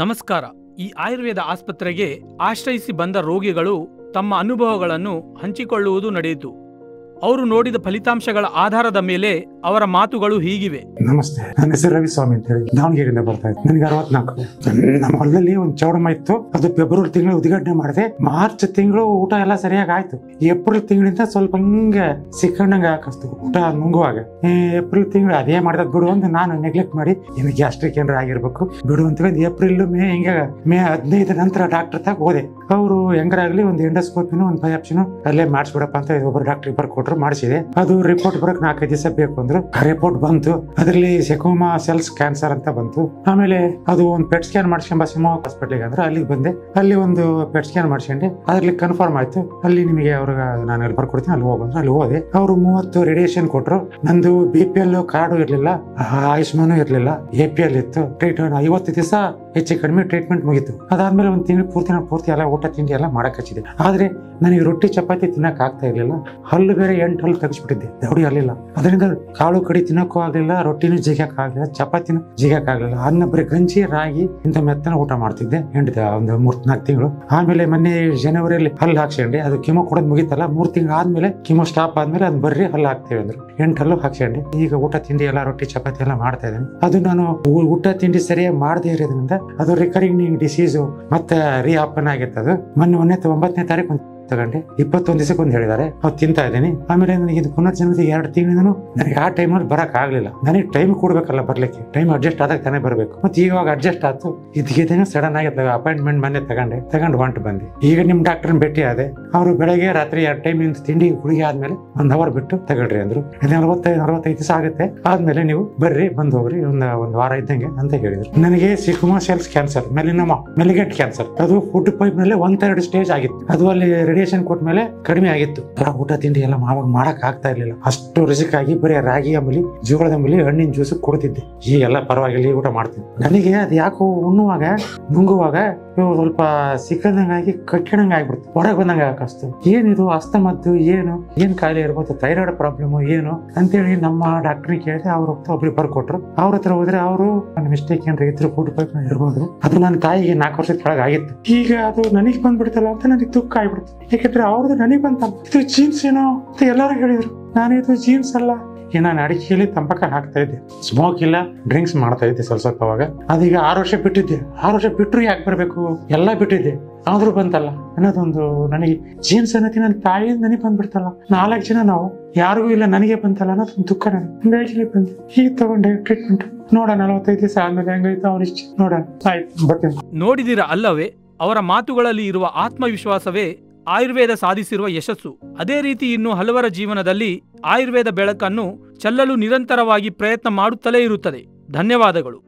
ನಮಸ್ಕಾರ. ಈ ಆಯುರ್ವೇದ ಆಸ್ಪತ್ರೆಗೆ ಆಶ್ರಯಿಸಿ ಬಂದ ರೋಗಿಗಳು ತಮ್ಮ ಅನುಭವಗಳನ್ನು ಹಂಚಿಕೊಳ್ಳುವುದು ನಡೆಯಿತು. ಅವರು ನೋಡಿದ ಫಲಿತಾಂಶಗಳ ಆಧಾರದ ಮೇಲೆ ಅವರ ಮಾತುಗಳು ಹೀಗಿವೆ. ನಮಸ್ತೆ, ನನ್ನ ಹೆಸರು ರವಿಸ್ವಾಮಿ ಅಂತ ಹೇಳಿ ದಾವಣಗೆರೆಯಿಂದ ಬರ್ತಾ ಇದ್ದೆ. ನನಗೆ 64. ನಮ್ಮ ಹೊಲದಲ್ಲಿ ಒಂದು ಚೌಡಮ್ಮ ಇತ್ತು. ಅದು ಫೆಬ್ರವರಿ ತಿಂಗಳು ಉದ್ಘಾಟನೆ ಮಾಡಿದೆ. ಮಾರ್ಚ್ ತಿಂಗಳು ಊಟ ಎಲ್ಲ ಸರಿಯಾಗಿ ಆಯ್ತು. ಏಪ್ರಿಲ್ ತಿಂಗಳಿಂದ ಸ್ವಲ್ಪ ಹಿಂಗೆ ಸಿಕ್ಕಂಡಂಗೆ ಹಾಕಿಸ್ತು ಊಟ ನುಂಗುವಾಗ. ಏಪ್ರಿಲ್ ತಿಂಗಳು ಅದೇ ಮಾಡ್ದದ್ ಬಿಡು ಅಂತ ನಾನು ನೆಗ್ಲೆಕ್ಟ್ ಮಾಡಿ ಇನ್ನು ಗ್ಯಾಸ್ಟ್ರಿಕ್ ಏನಾರ ಆಗಿರ್ಬೇಕು ಬಿಡು ಅಂತ ಏಪ್ರಿಲ್ ಮೇ 15 ನಂತರ ಡಾಕ್ಟರ್ ತಾಗ ಹೋದೆ. ಅವರು ಹೆಂಗರಾಗ್ಲಿ ಒಂದು ಎಂಡೋಸ್ಕೋಪಿನೂ ಒಂದು ಬಯಾಪ್ಸಿನೂ ಅಲ್ಲೇ ಮಾಡಿಸ್ಬಿಡಪ್ಪ ಅಂತ ಒಬ್ಬರು ಡಾಕ್ಟರ್ ಇಬ್ಬರು ಕೊಟ್ಟರು, ಮಾಡಿಸಿದೆ. ಅದು ರಿಪೋರ್ಟ್ ಬರಕ್ 4-5 ದಿವಸ ಬೇಕು ಅಂದ್ರು. ರಿಪೋರ್ಟ್ ಬಂತು, ಅದರಲ್ಲಿ ಸೆಕೋಮಾ ಸೆಲ್ಸ್ ಕ್ಯಾನ್ಸರ್ ಅಂತ ಬಂತು. ಆಮೇಲೆ ಅದು ಒಂದು ಪೆಟ್ ಸ್ಕ್ಯಾನ್ ಮಾಡ್ಸ್ಕೊಂಬ ಸಿಮೋ ಹಾಸ್ಪಿಟ್ಲಿಗೆ ಅಂದ್ರೆ ಅಲ್ಲಿಗೆ ಬಂದೆ. ಅಲ್ಲಿ ಒಂದು ಪೆಟ್ ಸ್ಕ್ಯಾನ್ ಮಾಡ್ಸ್ಕೊಂಡೆ, ಅದ್ರಲ್ಲಿ ಕನ್ಫರ್ಮ್ ಆಯ್ತು. ಅಲ್ಲಿ ನಿಮಗೆ ಅವ್ರಿಗೆ ನಾನು ಅಲ್ಲಿ ಬರ್ಕೊಡ್ತೀನಿ, ಅಲ್ಲಿ ಹೋಗಂದ್ರೆ ಅಲ್ಲಿ ಹೋದೆ. ಅವರು 30 ರೇಡಿಯೇಷನ್ ಕೊಟ್ರು. ನಂದು BPL ಕಾರ್ಡು ಇರ್ಲಿಲ್ಲ, ಆಯುಷ್ಮಾನು ಇರ್ಲಿಲ್ಲ, APL ಇತ್ತು. ಟ್ರೀಟ್ಮೆಂಟ್ 50 ದಿವಸ ಹೆಚ್ಚು ಕಡಿಮೆ ಟ್ರೀಟ್ಮೆಂಟ್ ಮುಗಿತು. ಅದಾದ್ಮೇಲೆ ಒಂದು ತಿಂಗಳು ಪೂರ್ತಿ ಎಲ್ಲ ಊಟ ತಿಂಡಿ ಎಲ್ಲ ಮಾಡಕ್ ಹಚ್ಚಿದೆ. ಆದ್ರೆ ನನಗೆ ರೊಟ್ಟಿ ಚಪಾತಿ ತಿನ್ನಕ್ ಆಗ್ತಾ ಇರ್ಲಿಲ್ಲ. ಹಲ್ಲು ಬೇರೆ 8 ಹಲ್ಲು ತೆಗಿಸ್ಬಿಟ್ಟಿದ್ದೆ, ದೌಡಿ ಹಲ್ಲಿಲ್ಲ. ಅದರಿಂದ ಕಾಳು ಕಡಿ ತಿನ್ನಕ್ಕೂ ಆಗ್ಲಿಲ್ಲ, ರೊಟ್ಟಿನೂ ಜಿಗಕ್ ಆಗ್ಲಿಲ್ಲ, ಚಪಾತಿನೂ ಜಿಗಕ್ ಆಗ್ಲಿಲ್ಲ. ಅನ್ನ ಬರೀ ಗಂಜಿ ರಾಗಿ ಇಂಥ ಮೆತ್ತನ ಊಟ ಮಾಡ್ತಿದ್ದೆ ಒಂದು 3-4 ತಿಂಗಳು. ಆಮೇಲೆ ಮೊನ್ನೆ ಜನವರಿಯಲ್ಲಿ ಹಲ್ಲು ಹಾಕ್ಸ್ಕೊಂಡೆ. ಅದು ಕಿಮೋ ಕೊಡೋದು ಮುಗಿತಲ್ಲ, 3 ತಿಂಗಳು ಆದ್ಮೇಲೆ ಕಿಮೋ ಸ್ಟಾಪ್ ಆದ್ಮೇಲೆ ಅದು ಬರ್ರಿ ಹಲ್ಲು ಹಾಕ್ತೇವೆ ಅಂದ್ರು. 8 ಹಲ್ಲು ಹಾಕ್ಸ್ಕೊಂಡೆ. ಈಗ ಊಟ ತಿಂಡಿ ಎಲ್ಲ ರೊಟ್ಟಿ ಚಪಾತಿ ಎಲ್ಲ ಮಾಡ್ತಾ ಇದ್ದೇನೆ. ಅದು ನಾನು ಊಟ ತಿಂಡಿ ಸರಿಯಾಗಿ ಮಾಡದೇ ಇರೋದ್ರಿಂದ ಅದು ರಿಕರಿಂಗ್ ಡಿಸೀಸು ಮತ್ತೆ ರಿಆಪನ್ ಆಗಿತ್ತು. ಅದು ಮೊನ್ನೆ 9ನೇ ತಾರೀಕು ತಗೊಂಡೆ. 21 ದಿವಸಕ್ಕೆ ಒಂದು ಹೇಳಿದ್ದಾರೆ, ಅವ್ರು ತಿಂತಾ ಇದ್ದೀನಿ. ಆಮೇಲೆ ನನಗೆ ಇದು ಪುನರ್ಜನ್ಮದ 2 ತಿಂಗಳಿಂದನೂ ನನಗೆ ಆ ಟೈಮಲ್ಲಿ ಬರಕ್ ಆಗ್ಲಿಲ್ಲ. ನನಗೆ ಟೈಮ್ ಕೊಡ್ಬೇಕಲ್ಲ ಬರ್ಲಿಕ್ಕೆ, ಟೈಮ್ ಅಡ್ಜಸ್ಟ್ ಆದಾಗ ತಾನೇ ಬರ್ಬೇಕು. ಮತ್ತೆ ಇವಾಗ ಅಡ್ಜಸ್ಟ್ ಆಯ್ತು. ಇದಕ್ಕೆ ಸಡನ್ ಆಗಿ ಅಪಾಯಿಂಟ್ಮೆಂಟ್ ಮೊನ್ನೆ ತಗೊಂಡು ಹೊಂಟು ಬಂದೆ. ಈಗ ನಿಮ್ ಡಾಕ್ಟರ್ನ ಭೇಟಿ ಆದೆ. ಅವರು ಬೆಳಗ್ಗೆ ರಾತ್ರಿ 2 ಟೈಮ್ ತಿಂಡಿ ಗುಳಿಗೆ ಆದ್ಮೇಲೆ 1 ಅವರ್ ಬಿಟ್ಟು ತಗೊಳ್ರಿ ಅಂದ್ರು. 45 ದಿವಸ ಆಗುತ್ತೆ, ಆದ್ಮೇಲೆ ನೀವು ಬರ್ರಿ ಬಂದು ಹೋಗ್ರಿ ಒಂದು ವಾರ ಇದ್ದಂಗೆ ಅಂತ ಹೇಳಿದ್ರು. ನನಗೆ ಸಿಕುಮಾ ಸೆಲ್ಸ್ ಕ್ಯಾನ್ಸರ್, ಮೆಲಿಗೆಟ್ ಕ್ಯಾನ್ಸರ್. ಅದು ಫುಡ್ ಪೈಪ್ ನಲ್ಲಿ 1/3 ಸ್ಟೇಜ್ ಆಗಿತ್ತು. ಅದು ಅಲ್ಲಿ ರೇಡಿಯೇಷನ್ ಕೊಟ್ಮೇಲೆ ಕಡಿಮೆ ಆಗಿತ್ತು. ಊಟ ತಿಂಡಿ ಎಲ್ಲ ಮಾಡಕ್ ಆಗ್ತಾ ಇರ್ಲಿಲ್ಲ. ಅಷ್ಟು ರಿಸ್ಕ್ ಆಗಿ ಬರೀ ರಾಗಿ ಅಂಬಲಿ, ಜೋಳದ ಅಂಬಲಿ, ಹಣ್ಣಿನ ಜ್ಯೂಸ್ ಕೊಡ್ತಿದ್ದೆ. ಈಗೆಲ್ಲ ಪರವಾಗಿಲ್ಲ, ಊಟ ಮಾಡ್ತೀನಿ. ನನಗೆ ಅದು ಯಾಕೋ ಉಣ್ಣುವಾಗ ನುಂಗುವಾಗ ಸ್ವಲ್ಪ ಸಿಕ್ಕದಂಗಾಗಿ ಕಟ್ಟಿದಂಗ ಆಗ್ಬಿಡ್ತು, ಹೊರಗೆ ಬಂದಂಗ ಹಾಕಸ್ತು. ಏನಿದು ಅಸ್ತಮದ್ದು ಏನ್ ಕಾಯಿಲೆ ಇರ್ಬೋದು, ಥೈರಾಯ್ಡ್ ಪ್ರಾಬ್ಲಮ್ ಏನು ಅಂತೇಳಿ ನಮ್ಮ ಡಾಕ್ಟರ್ ಕೇಳಿದೆ. ಅವ್ರ ಒಬ್ರಿಗೆ ಬರ್ಕೊಟ್ರು. ಅವ್ರ ಹತ್ರ ಹೋದ್ರೆ ಅವರು ನನ್ನ ಮಿಸ್ಟೇಕ್ ಏನ್ರಿ ಇದ್ರು, ಫುಡ್ ಪೈಪ್ ಇರ್ಬೋದು. ಅದು ನನ್ನ ತಾಯಿಗೆ 4 ವರ್ಷದ ಕೆಳಗೆ ಆಗಿತ್ತು. ಈಗ ಅದು ನನಗೆ ಬಂದ್ಬಿಡ್ತಲ್ಲ ಅಂತ ನನಗೆ ದುಃಖ ಆಗ್ಬಿಡ್ತು. ಯಾಕಂದ್ರೆ ಅವ್ರದ್ದು ನನಗೆ ಬಂತಲ್ಲ, ಇದು ಜೀನ್ಸ್ ಏನೋ ಅಂತ ಎಲ್ಲರೂ ಹೇಳಿದ್ರು. ನಾನಿದು ಜೀನ್ಸ್ ಅಲ್ಲ, ನಾನು ಅಡಿಕೆಯಲ್ಲಿ ತಂಬಾಕ ಹಾಕ್ತಾ ಇದ್ದೆ, ಸ್ಮೋಕ್ ಇಲ್ಲ, ಡ್ರಿಂಕ್ಸ್ ಮಾಡ್ತಾ ಇದ್ದೆ ಸ್ವಲ್ಪವಾಗ. ಅದೀಗ 6 ವರ್ಷ ಬಿಟ್ಟಿದ್ದೆ. 6 ವರ್ಷ ಬಿಟ್ಟರು ಯಾಕೆ ಬರ್ಬೇಕು, ಎಲ್ಲ ಬಿಟ್ಟಿದ್ದೆ, ಆದ್ರೂ ಬಂತಲ್ಲ ಅನ್ನೋದೊಂದು ನನಗೆ ಜೀನ್ಸ್ ಅನ್ನೋತಿ ನನ್ನ ತಾಯಿಯಿಂದ ನನಗೆ ಬಂದ್ಬಿಡ್ತಲ್ಲ. 4 ಜನ ನಾವು ಯಾರಿಗೂ ಇಲ್ಲ, ನನಗೆ ಬಂತಲ್ಲ ಅನ್ನೋದೊಂದು ದುಃಖ. ನನಗೆ ಬಂದೆ. ಈಗ ತಗೊಂಡೆ ಟ್ರೀಟ್ಮೆಂಟ್. ನೋಡೋಣ 45 ದಿವಸ ಆದ್ಮೇಲೆ ಹೆಂಗೈತೆ ಅವ್ರ ಇಷ್ಟ ನೋಡೋಣ. ಆಯ್ತು, ಬರ್ತೀನಿ. ನೋಡಿದಿರ ಅಲ್ಲವೇ, ಅವರ ಮಾತುಗಳಲ್ಲಿ ಇರುವ ಆತ್ಮವಿಶ್ವಾಸವೇ ಆಯುರ್ವೇದ ಸಾಧಿಸಿರುವ ಯಶಸ್ಸು. ಅದೇ ರೀತಿ ಇನ್ನು ಹಲವರ ಜೀವನದಲ್ಲಿ ಆಯುರ್ವೇದ ಬೆಳಕನ್ನು ಚೆಲ್ಲಲು ನಿರಂತರವಾಗಿ ಪ್ರಯತ್ನ ಮಾಡುತ್ತಲೇ ಇರುತ್ತದೆ. ಧನ್ಯವಾದಗಳು.